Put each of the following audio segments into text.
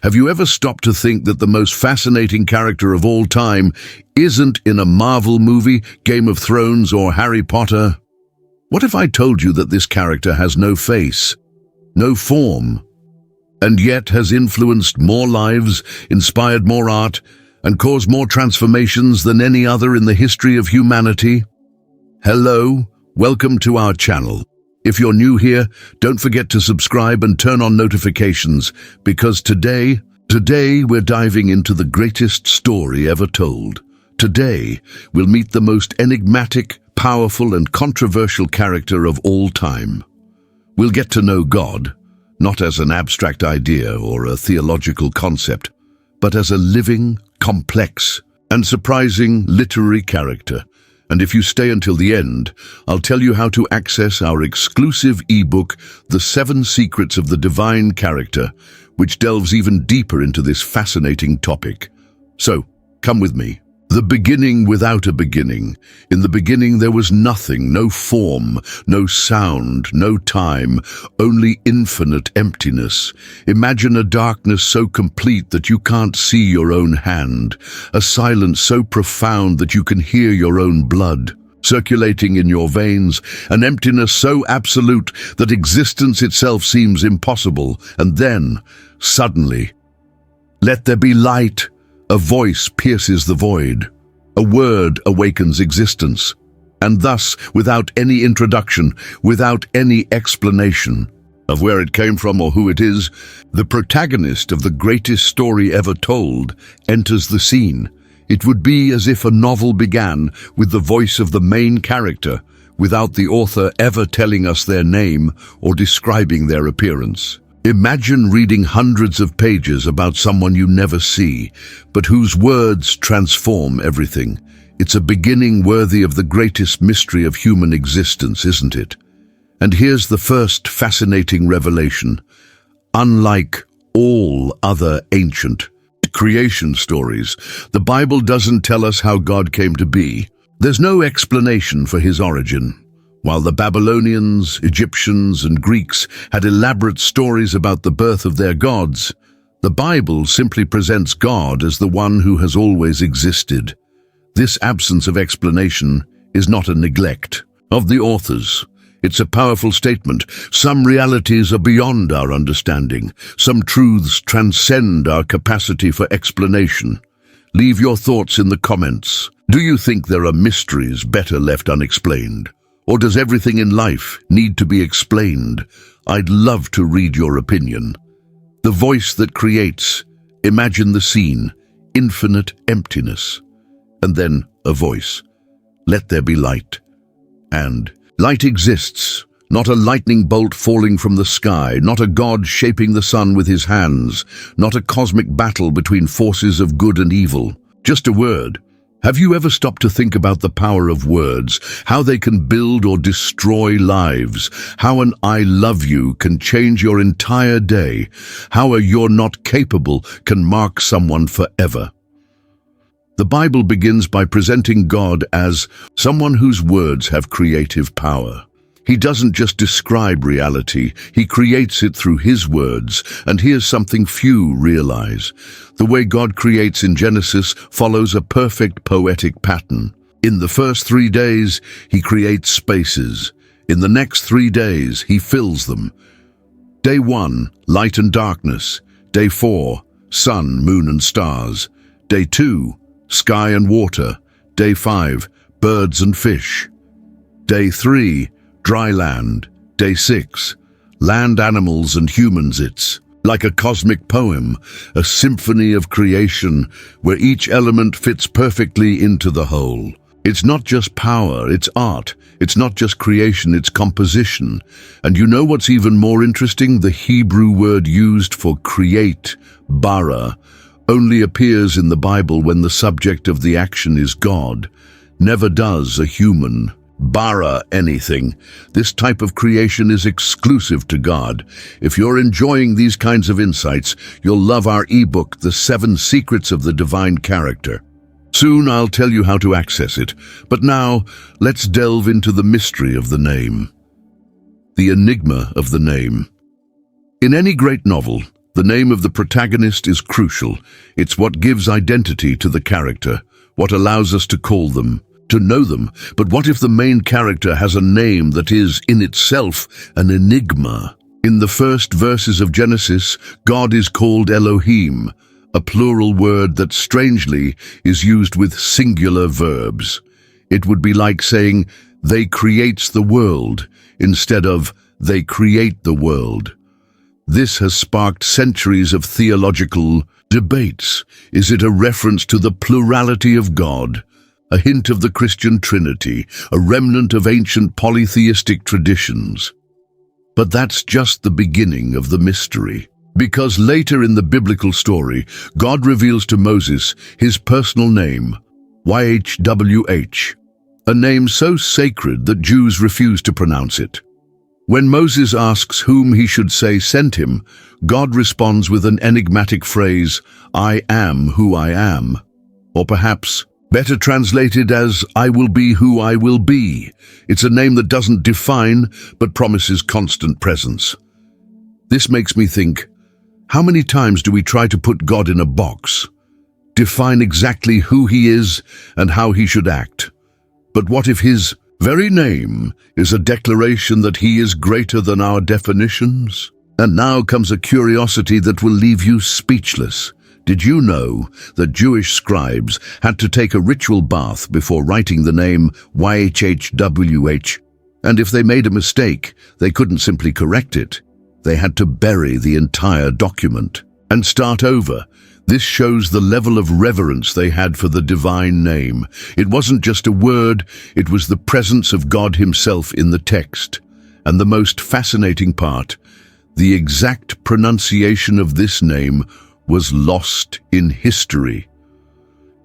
Have you ever stopped to think that the most fascinating character of all time isn't in a Marvel movie, Game of Thrones, or Harry Potter? What if I told you that this character has no face, no form, and yet has influenced more lives, inspired more art, and caused more transformations than any other in the history of humanity? Hello, welcome to our channel. If you're new here, don't forget to subscribe and turn on notifications, because today we're diving into the greatest story ever told. Today, we'll meet the most enigmatic, powerful, and controversial character of all time. We'll get to know God, not as an abstract idea or a theological concept, but as a living, complex, and surprising literary character. And if you stay until the end, I'll tell you how to access our exclusive ebook, The 7 Secrets of the Divine Character, which delves even deeper into this fascinating topic. So, come with me. The beginning without a beginning. In the beginning there was nothing, no form, no sound, no time, only infinite emptiness. Imagine a darkness so complete that you can't see your own hand, a silence so profound that you can hear your own blood circulating in your veins, an emptiness so absolute that existence itself seems impossible. And then, suddenly, let there be light. A voice pierces the void. A word awakens existence. And thus, without any introduction, without any explanation of where it came from or who it is, the protagonist of the greatest story ever told enters the scene. It would be as if a novel began with the voice of the main character, without the author ever telling us their name or describing their appearance. Imagine reading hundreds of pages about someone you never see, but whose words transform everything. It's a beginning worthy of the greatest mystery of human existence, isn't it? And here's the first fascinating revelation. Unlike all other ancient creation stories, the Bible doesn't tell us how God came to be. There's no explanation for his origin. While the Babylonians, Egyptians, and Greeks had elaborate stories about the birth of their gods, the Bible simply presents God as the one who has always existed. This absence of explanation is not a neglect of the authors. It's a powerful statement. Some realities are beyond our understanding. Some truths transcend our capacity for explanation. Leave your thoughts in the comments. Do you think there are mysteries better left unexplained? Or does everything in life need to be explained? I'd love to read your opinion. The voice that creates. Imagine the scene. Infinite emptiness. And then a voice. Let there be light. And light exists. Not a lightning bolt falling from the sky. Not a god shaping the sun with his hands. Not a cosmic battle between forces of good and evil. Just a word. Have you ever stopped to think about the power of words, how they can build or destroy lives, how an "I love you" can change your entire day, how a "you're not capable" can mark someone forever? The Bible begins by presenting God as someone whose words have creative power. He doesn't just describe reality, he creates it through his words, and here's something few realize. The way God creates in Genesis follows a perfect poetic pattern. In the first 3 days, he creates spaces. In the next 3 days, he fills them. Day 1, light and darkness. Day 4, sun, moon, and stars. Day 2, sky and water. Day 5, birds and fish. Day 3, dry land. Day 6, land animals and humans. It's like a cosmic poem, a symphony of creation where each element fits perfectly into the whole. It's not just power, it's art. It's not just creation, it's composition. And you know what's even more interesting? The Hebrew word used for create, bara, only appears in the Bible when the subject of the action is God. Never does a human bara anything. This type of creation is exclusive to God. If you're enjoying these kinds of insights, you'll love our ebook, The 7 Secrets of the Divine Character. Soon I'll tell you how to access it, but now let's delve into the mystery of the name. The enigma of the name. In any great novel, The name of the protagonist is crucial. It's what gives identity to the character, what allows us to call them, to know them. But what if the main character has a name that is, in itself, an enigma? In the first verses of Genesis, God is called Elohim, a plural word that strangely is used with singular verbs. It would be like saying, "They creates the world," instead of, "They create the world." This has sparked centuries of theological debates. Is it a reference to the plurality of God, a hint of the Christian Trinity, a remnant of ancient polytheistic traditions? But that's just the beginning of the mystery. Because later in the biblical story, God reveals to Moses his personal name, YHWH, a name so sacred that Jews refuse to pronounce it. When Moses asks whom he should say sent him, God responds with an enigmatic phrase, "I am who I am." Or perhaps, better translated as, "I will be who I will be." It's a name that doesn't define, but promises constant presence. This makes me think, how many times do we try to put God in a box, define exactly who he is and how he should act? But what if his very name is a declaration that he is greater than our definitions? And now comes a curiosity that will leave you speechless. Did you know that Jewish scribes had to take a ritual bath before writing the name YHWH? And if they made a mistake, they couldn't simply correct it. They had to bury the entire document and start over. This shows the level of reverence they had for the divine name. It wasn't just a word, it was the presence of God himself in the text. And the most fascinating part, the exact pronunciation of this name was lost in history.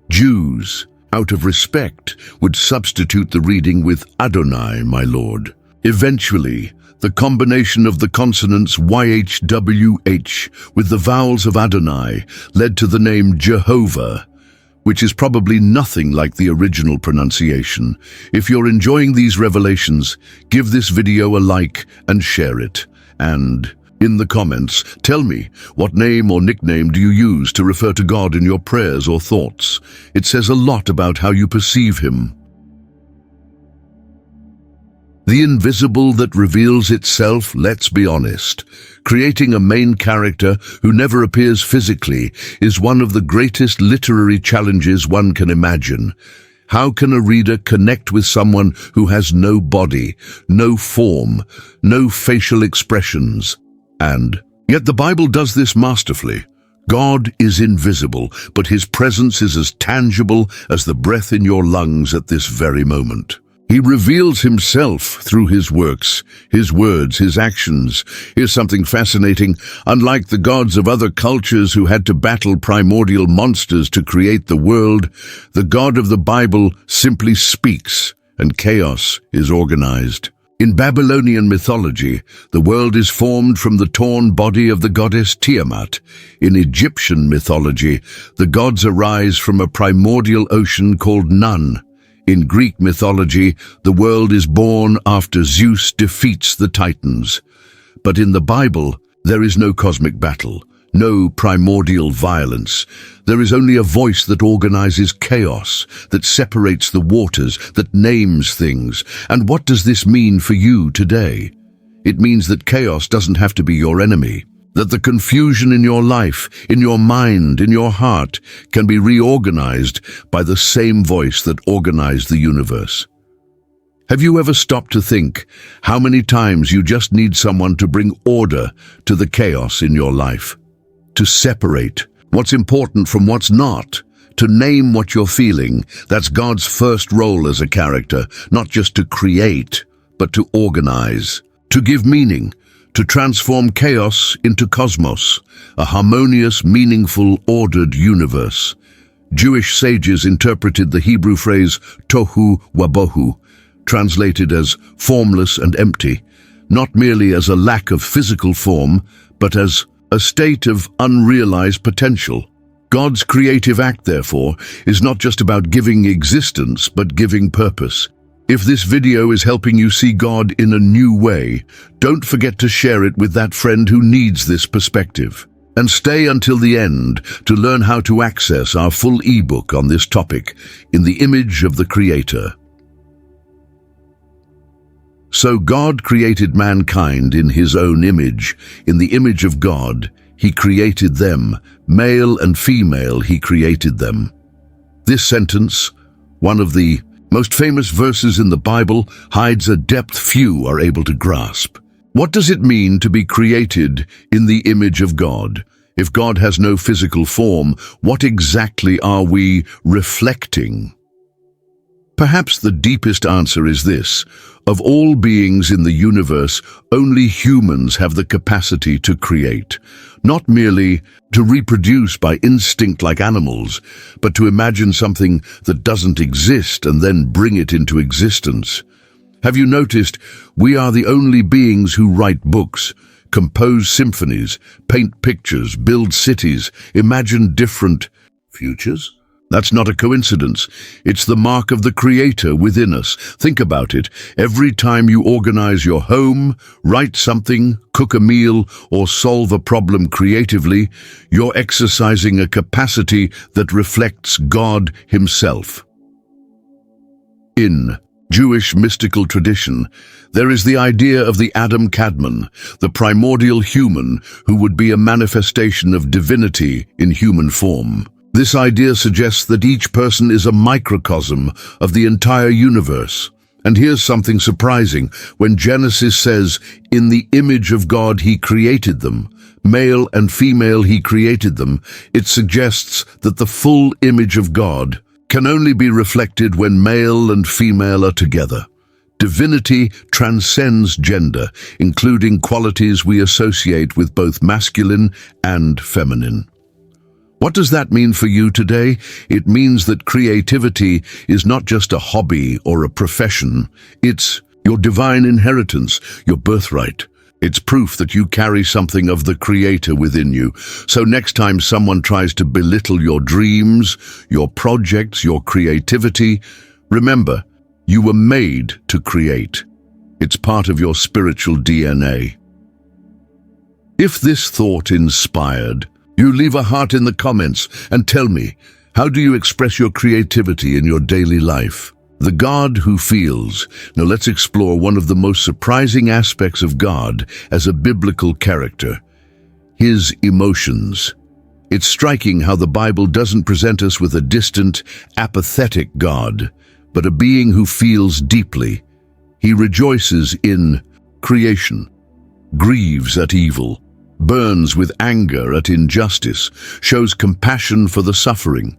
Jews, out of respect, would substitute the reading with Adonai, my Lord. Eventually, the combination of the consonants YHWH with the vowels of Adonai led to the name Jehovah, which is probably nothing like the original pronunciation. If you're enjoying these revelations, give this video a like and share it. And in the comments, tell me, what name or nickname do you use to refer to God in your prayers or thoughts? It says a lot about how you perceive him. The invisible that reveals itself, let's be honest. Creating a main character who never appears physically is one of the greatest literary challenges one can imagine. How can a reader connect with someone who has no body, no form, no facial expressions? And yet the Bible does this masterfully. God is invisible, but his presence is as tangible as the breath in your lungs at this very moment. He reveals himself through his works, his words, his actions. Here's something fascinating. Unlike the gods of other cultures who had to battle primordial monsters to create the world, the God of the Bible simply speaks, and chaos is organized. In Babylonian mythology, the world is formed from the torn body of the goddess Tiamat. In Egyptian mythology, the gods arise from a primordial ocean called Nun. In Greek mythology, the world is born after Zeus defeats the Titans. But in the Bible, there is no cosmic battle, no primordial violence. There is only a voice that organizes chaos, that separates the waters, that names things. And what does this mean for you today? It means that chaos doesn't have to be your enemy. That the confusion in your life, in your mind, in your heart, can be reorganized by the same voice that organized the universe. Have you ever stopped to think how many times you just need someone to bring order to the chaos in your life? To separate what's important from what's not, to name what you're feeling. That's God's first role as a character, not just to create, but to organize, to give meaning, to transform chaos into cosmos, a harmonious, meaningful, ordered universe. Jewish sages interpreted the Hebrew phrase tohu wabohu, translated as formless and empty, not merely as a lack of physical form, but as a state of unrealized potential. God's creative act, therefore, is not just about giving existence, but giving purpose. If this video is helping you see God in a new way, don't forget to share it with that friend who needs this perspective. And stay until the end to learn how to access our full ebook on this topic, In the Image of the Creator. So God created mankind in his own image. In the image of God, he created them. Male and female, he created them. This sentence, one of the most famous verses in the Bible, hides a depth few are able to grasp. What does it mean to be created in the image of God? If God has no physical form, what exactly are we reflecting? Perhaps the deepest answer is this: of all beings in the universe, only humans have the capacity to create, not merely to reproduce by instinct like animals, but to imagine something that doesn't exist and then bring it into existence. Have you noticed we are the only beings who write books, compose symphonies, paint pictures, build cities, imagine different futures? That's not a coincidence. It's the mark of the Creator within us. Think about it. Every time you organize your home, write something, cook a meal, or solve a problem creatively, you're exercising a capacity that reflects God Himself. In Jewish mystical tradition, there is the idea of the Adam Kadmon, the primordial human who would be a manifestation of divinity in human form. This idea suggests that each person is a microcosm of the entire universe. And here's something surprising. When Genesis says, "In the image of God he created them," male and female he created them, it suggests that the full image of God can only be reflected when male and female are together. Divinity transcends gender, including qualities we associate with both masculine and feminine. What does that mean for you today? It means that creativity is not just a hobby or a profession. It's your divine inheritance, your birthright. It's proof that you carry something of the Creator within you. So next time someone tries to belittle your dreams, your projects, your creativity, remember, you were made to create. It's part of your spiritual DNA. If this thought inspired, you leave a heart in the comments and tell me, how do you express your creativity in your daily life? The God who feels. Now let's explore one of the most surprising aspects of God as a biblical character: His emotions. It's striking how the Bible doesn't present us with a distant, apathetic God, but a being who feels deeply. He rejoices in creation, grieves at evil, burns with anger at injustice, shows compassion for the suffering.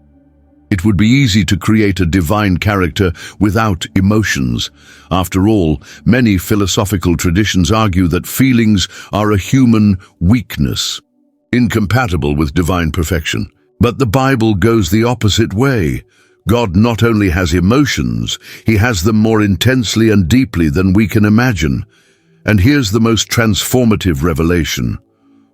It would be easy to create a divine character without emotions. After all, many philosophical traditions argue that feelings are a human weakness, incompatible with divine perfection. But the Bible goes the opposite way. God not only has emotions, He has them more intensely and deeply than we can imagine. And here's the most transformative revelation.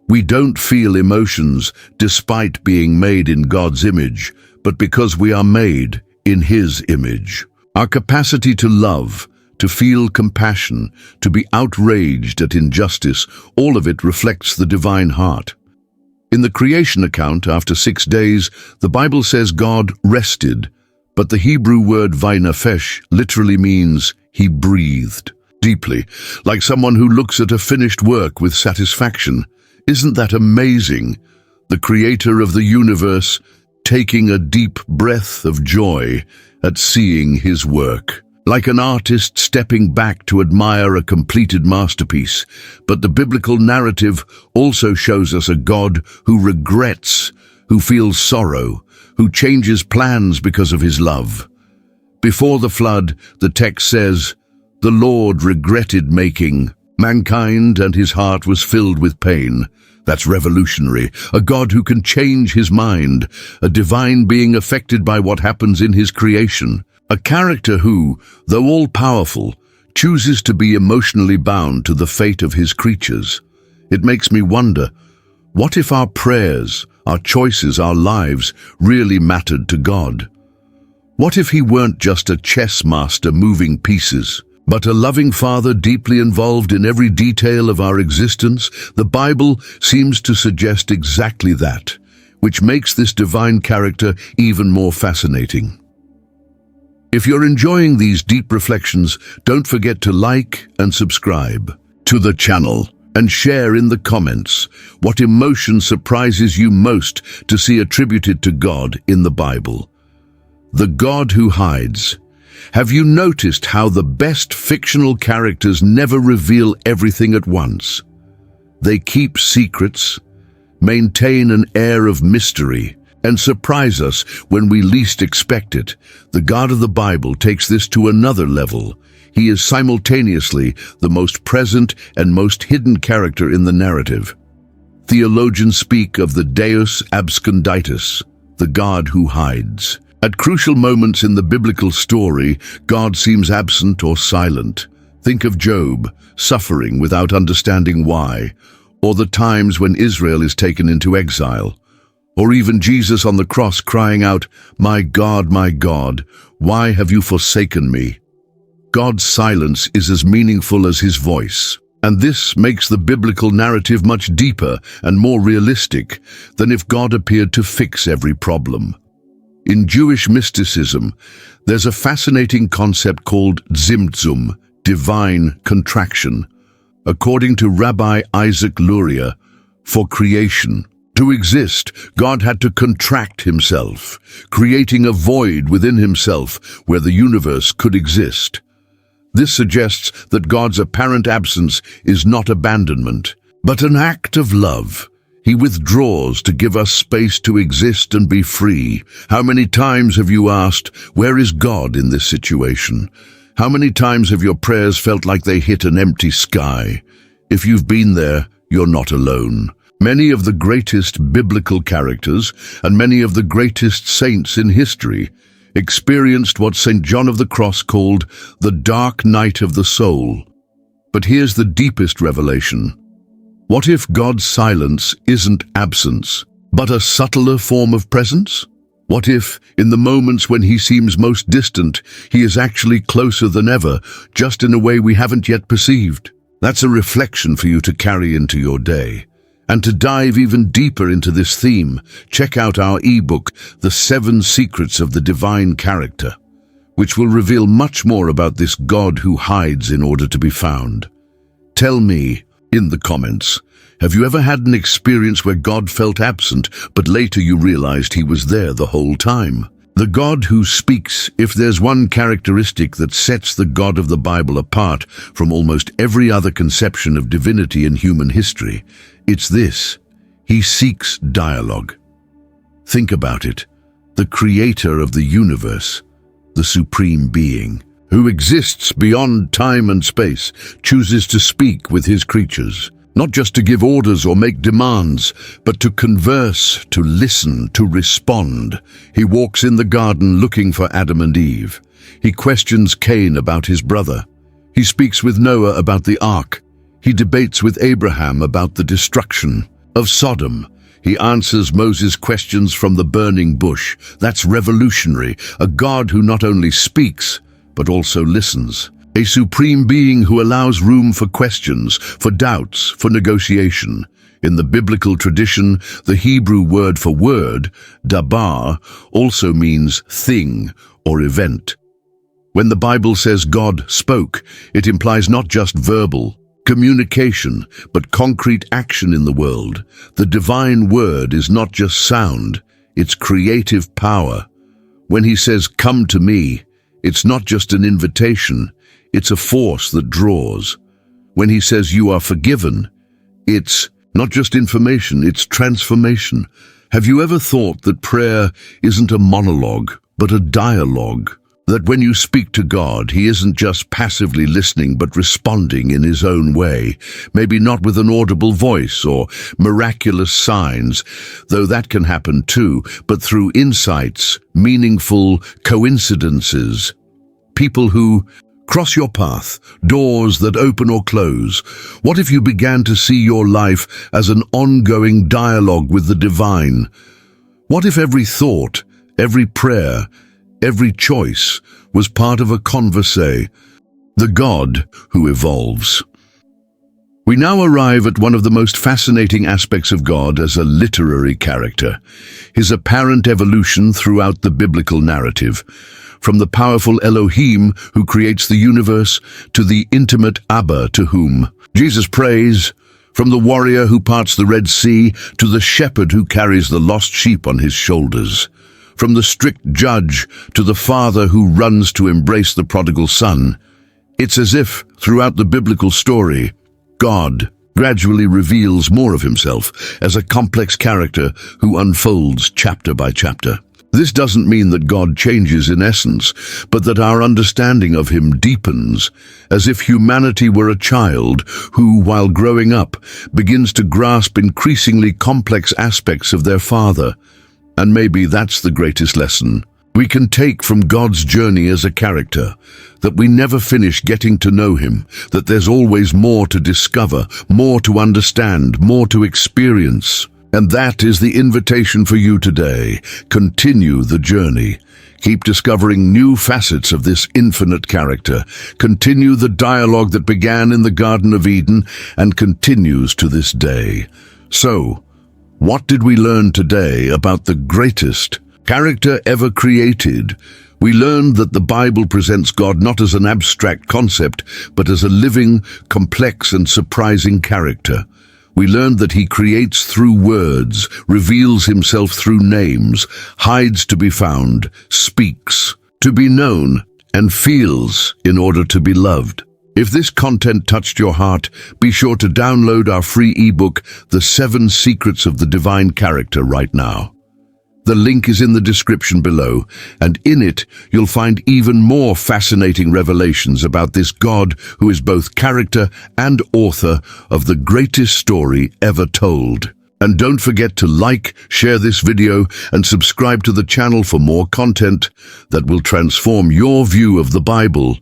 We don't feel emotions despite being made in God's image, but because we are made in His image. Our capacity to love, to feel compassion, to be outraged at injustice, all of it reflects the divine heart. In the creation account, after 6 days, the Bible says God rested, but the Hebrew word vaynafesh literally means He breathed deeply, like someone who looks at a finished work with satisfaction. Isn't that amazing? The Creator of the universe taking a deep breath of joy at seeing His work. Like an artist stepping back to admire a completed masterpiece. But the biblical narrative also shows us a God who regrets, who feels sorrow, who changes plans because of His love. Before the flood, the text says, "The Lord regretted making mankind, and His heart was filled with pain." That's revolutionary. A God who can change His mind, a divine being affected by what happens in His creation. A character who, though all-powerful, chooses to be emotionally bound to the fate of His creatures. It makes me wonder, what if our prayers, our choices, our lives really mattered to God? What if He weren't just a chess master moving pieces, but a loving Father deeply involved in every detail of our existence. The Bible seems to suggest exactly that, which makes this divine character even more fascinating. If you're enjoying these deep reflections, don't forget to like and subscribe to the channel and share in the comments what emotion surprises you most to see attributed to God in the Bible. The God who hides. Have you noticed how the best fictional characters never reveal everything at once? They keep secrets, maintain an air of mystery, and surprise us when we least expect it. The God of the Bible takes this to another level. He is simultaneously the most present and most hidden character in the narrative. Theologians speak of the Deus absconditus, the God who hides. At crucial moments in the biblical story, God seems absent or silent. Think of Job, suffering without understanding why, or the times when Israel is taken into exile, or even Jesus on the cross crying out, my God, why have you forsaken me?" God's silence is as meaningful as his voice, and this makes the biblical narrative much deeper and more realistic than if God appeared to fix every problem. In Jewish mysticism, there's a fascinating concept called tzimtzum, divine contraction. According to Rabbi Isaac Luria, for creation to exist, God had to contract himself, creating a void within himself where the universe could exist. This suggests that God's apparent absence is not abandonment, but an act of love. He withdraws to give us space to exist and be free. How many times have you asked, where is God in this situation? How many times have your prayers felt like they hit an empty sky? If you've been there, you're not alone. Many of the greatest biblical characters and many of the greatest saints in history experienced what St. John of the Cross called the dark night of the soul. But here's the deepest revelation. What if God's silence isn't absence, but a subtler form of presence? What if, in the moments when he seems most distant, he is actually closer than ever, just in a way we haven't yet perceived? That's a reflection for you to carry into your day. And to dive even deeper into this theme, check out our ebook, The 7 Secrets of the Divine Character, which will reveal much more about this God who hides in order to be found. Tell me, in the comments, have you ever had an experience where God felt absent, but later you realized he was there the whole time? The God who speaks. If there's one characteristic that sets the God of the Bible apart from almost every other conception of divinity in human history, it's this: he seeks dialogue. Think about it. The creator of the universe, the supreme being, who exists beyond time and space, chooses to speak with his creatures. Not just to give orders or make demands, but to converse, to listen, to respond. He walks in the garden looking for Adam and Eve. He questions Cain about his brother. He speaks with Noah about the ark. He debates with Abraham about the destruction of Sodom. He answers Moses' questions from the burning bush. That's revolutionary. A God who not only speaks, but also listens. A supreme being who allows room for questions, for doubts, for negotiation. In the biblical tradition, the Hebrew word for word, dabar, also means thing or event. When the Bible says God spoke, it implies not just verbal communication, but concrete action in the world. The divine word is not just sound, it's creative power. When he says, "Come to me," it's not just an invitation, it's a force that draws. When he says you are forgiven, it's not just information, it's transformation. Have you ever thought that prayer isn't a monologue, but a dialogue? That when you speak to God, he isn't just passively listening, but responding in his own way. Maybe not with an audible voice or miraculous signs, though that can happen too, but through insights, meaningful coincidences. People who cross your path, doors that open or close. What if you began to see your life as an ongoing dialogue with the divine? What if every thought, every prayer, every choice was part of a conversation? the God who evolves. We now arrive at one of the most fascinating aspects of God as a literary character, his apparent evolution throughout the biblical narrative, from the powerful Elohim who creates the universe to the intimate Abba to whom Jesus prays, from the warrior who parts the Red Sea to the shepherd who carries the lost sheep on his shoulders, from the strict judge to the father who runs to embrace the prodigal son. It's as if, throughout the biblical story, God gradually reveals more of himself as a complex character who unfolds chapter by chapter. This doesn't mean that God changes in essence, but that our understanding of him deepens, as if humanity were a child who, while growing up, begins to grasp increasingly complex aspects of their father. And maybe that's the greatest lesson we can take from God's journey as a character, that we never finish getting to know him, that there's always more to discover, more to understand, more to experience. And that is the invitation for you today. Continue the journey. Keep discovering new facets of this infinite character. Continue the dialogue that began in the Garden of Eden and continues to this day. So, what did we learn today about the greatest character ever created? We learned that the Bible presents God not as an abstract concept, but as a living, complex and surprising character. We learned that he creates through words, reveals himself through names, hides to be found, speaks to be known, and feels in order to be loved. If this content touched your heart, be sure to download our free ebook, The 7 Secrets of the Divine Character, right now. The link is in the description below, and in it you'll find even more fascinating revelations about this God who is both character and author of the greatest story ever told. And don't forget to like, share this video, and subscribe to the channel for more content that will transform your view of the Bible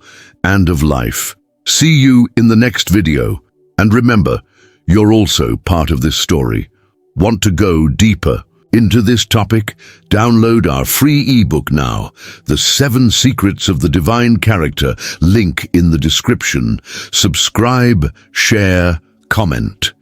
and of life. See you in the next video, and remember, you're also part of this story. Want to go deeper into this topic? Download our free ebook now, The 7 Secrets of the Divine Character, link in the description. Subscribe, share, comment.